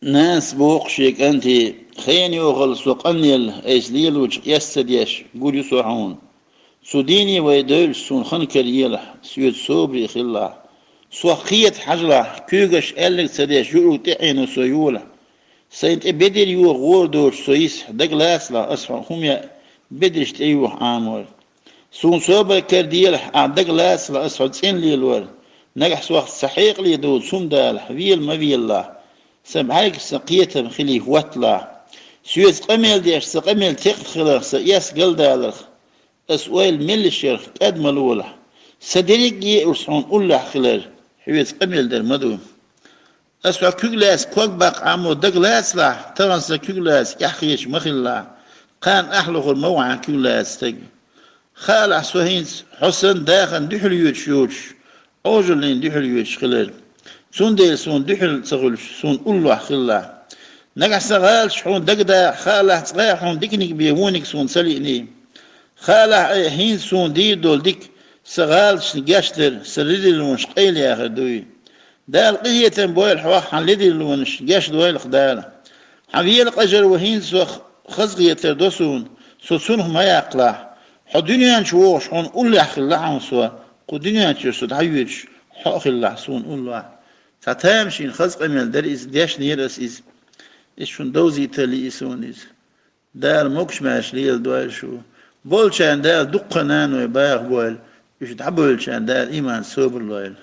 ناس بوقشيك أنت خين يوغل سوق أنيل إيش ليل وش يستديش قول يسوعون سوديني ويدول سون خنكر يلح سيود صوبري خلا سوخية حجرة كيوغش ألك سديش يورو تعين سيولة سيد بدر يو غور دور سويس دقلاس لا أسفل هم يا بدرش تأيوه عامور سون صوبر كرديلح دقلاس لا أسفل تسين ليلور نجح سوخ سحيق لي دود سوم دالح ويل ما ويل سبعيك سقيتها بخلي واتلا سويس قميل ديش سقميل تيق خلق سياس قل دالخ أسويل ملشير قد ملولح سدريك يرسعون أولا خلال حويس قميل در مدو أسوأ كوغلاس كوغ باق عمو دقلاس لا ترنسا كوغلاس يحخيش مخلا قان أحلق الموعى كوغلاس تق خالع سوهينس حسن داخن دحل يوتشوش أوجلين دحل يوتش خلال سون ديل سون دحل تغلش سون أولا خلا نقع سغال شحون دقدا خالع صغيحون ديكنيك بيهونك سون سليني خالع هين سون دي دول ديك سغال شنقاشتر سريدي لونش قيل يا أخي دوي دال قهية بوي الحواح عن لدي لونش قاش دوي الخدالة حبيل قجر وهين سو خزقية دوسون سو سونهم ما يقلع حو دنيا نشوش حون أولي أخلا عن سوا قو دنيا نشوش دعيوش حو أخلا سون أولي تتامشين خزق من دريس ديش نيرس إز إيشون دوزي تالي إسون إز دال موكش ماش ليل دوال شو بولشان دال دقنان ويباغ بول يش تعبولشان دال إيمان سوبر لويل